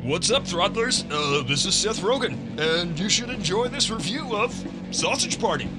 What's up, Throttlers? This is Seth Rogen, and you should enjoy this review of Sausage Party.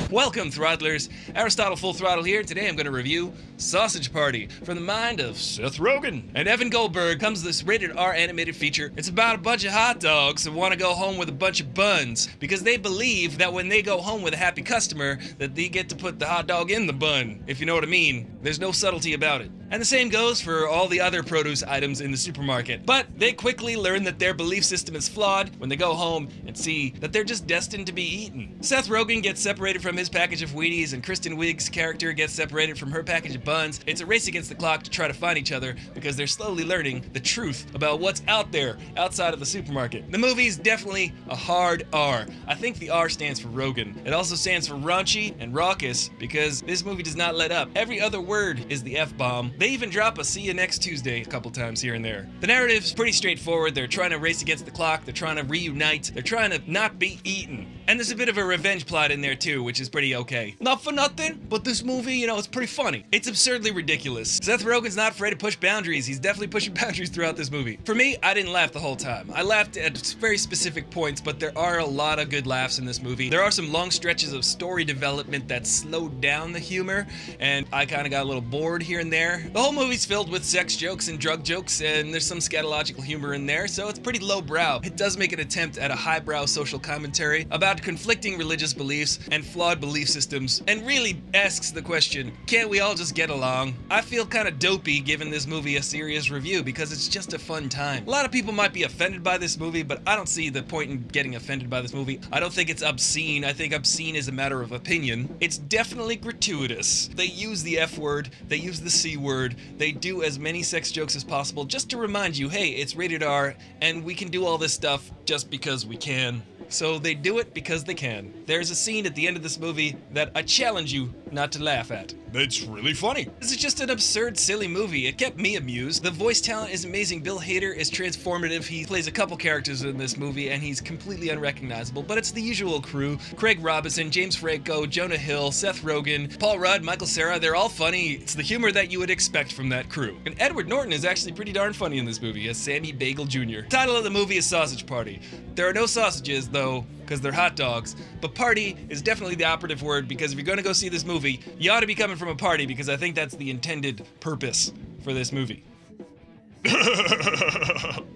Welcome, Throttlers. Aristotle Full Throttle here. Today I'm going to review Sausage Party from the mind of Seth Rogen. and Evan Goldberg. Comes this rated R animated feature. It's about a bunch of hot dogs that want to go home with a bunch of buns because they believe that when they go home with a happy customer that they get to put the hot dog in the bun, if you know what I mean. There's no subtlety about it. And the same goes for all the other produce items in the supermarket. But they quickly learn that their belief system is flawed when they go home and see that they're just destined to be eaten. Seth Rogen gets separated from his package of Wheaties, and Kristen Wiig's character gets separated from her package of buns. It's a race against the clock to try to find each other because they're slowly learning the truth about what's out there outside of the supermarket. The movie's definitely a hard R. I think the R stands for Rogen. It also stands for Raunchy and Raucous because this movie does not let up. Every other word is the F-bomb. They even drop a see you next Tuesday a couple times here and there. The narrative's pretty straightforward. They're trying to race against the clock. They're trying to reunite. They're trying to not be eaten. And there's a bit of a revenge plot in there too, which is pretty okay. Not for nothing, but this movie, it's pretty funny. It's absurdly ridiculous. Seth Rogen's not afraid to push boundaries. He's definitely pushing boundaries throughout this movie. For me, I didn't laugh the whole time. I laughed at very specific points, but there are a lot of good laughs in this movie. There are some long stretches of story development that slowed down the humor, and I kind of got a little bored here and there. The whole movie's filled with sex jokes and drug jokes, and there's some scatological humor in there, so it's pretty lowbrow. It does make an attempt at a highbrow social commentary about conflicting religious beliefs and flawed belief systems, and really asks the question, can't we all just get along? I feel kind of dopey giving this movie a serious review because it's just a fun time. A lot of people might be offended by this movie, but I don't see the point in getting offended by this movie. I don't think it's obscene. I think obscene is a matter of opinion. It's definitely gratuitous. They use the F word, they use the C word, they do as many sex jokes as possible just to remind you, hey, it's rated R, and we can do all this stuff just because we can. So they do it because they can. There's a scene at the end of this movie that I challenge you not to laugh at. It's really funny. This is just an absurd, silly movie. It kept me amused. The voice talent is amazing. Bill Hader is transformative. He plays a couple characters in this movie, and he's completely unrecognizable, but it's the usual crew. Craig Robinson, James Franco, Jonah Hill, Seth Rogen, Paul Rudd, Michael Cera, they're all funny. It's the humor that you would expect from that crew. And Edward Norton is actually pretty darn funny in this movie as Sammy Bagel Jr. The title of the movie is Sausage Party. There are no sausages, though, because they're hot dogs, but party is definitely the operative word because if you're going to go see this movie, you ought to be coming from a party because I think that's the intended purpose for this movie.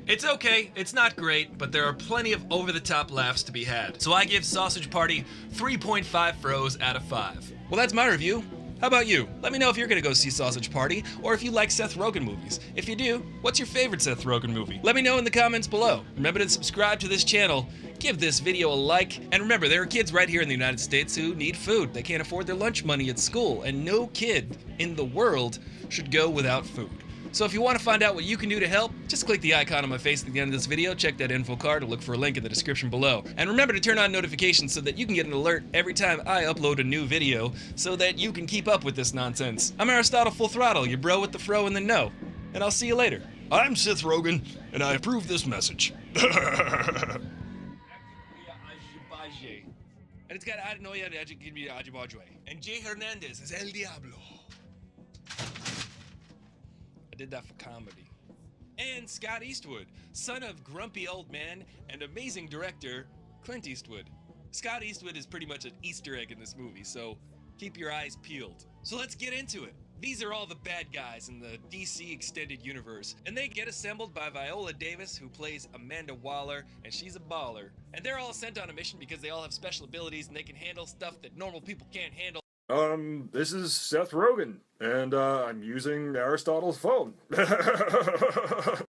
It's okay, it's not great, but there are plenty of over-the-top laughs to be had. So I give Sausage Party 3.5 froze out of 5. Well, that's my review. How about you? Let me know if you're gonna go see Sausage Party, or if you like Seth Rogen movies. If you do, what's your favorite Seth Rogen movie? Let me know in the comments below. Remember to subscribe to this channel, give this video a like, and remember, there are kids right here in the United States who need food. They can't afford their lunch money at school, and no kid in the world should go without food. So if you want to find out what you can do to help, just click the icon on my face at the end of this video, check that info card, or look for a link in the description below. And remember to turn on notifications so that you can get an alert every time I upload a new video, so that you can keep up with this nonsense. I'm Aristotle Full Throttle, your bro with the fro and the no. And I'll see you later. I'm Seth Rogen, and I approve this message. And it's got Adenoya and Jay Hernandez is El Diablo. I did that for comedy. And Scott Eastwood, son of grumpy old man and amazing director Clint Eastwood. Scott Eastwood is pretty much an Easter egg in this movie, so keep your eyes peeled. So let's get into it. These are all the bad guys in the DC Extended Universe, and they get assembled by Viola Davis, who plays Amanda Waller, and she's a baller. And they're all sent on a mission because they all have special abilities and they can handle stuff that normal people can't handle. This is Seth Rogen, and I'm using Aristotle's phone.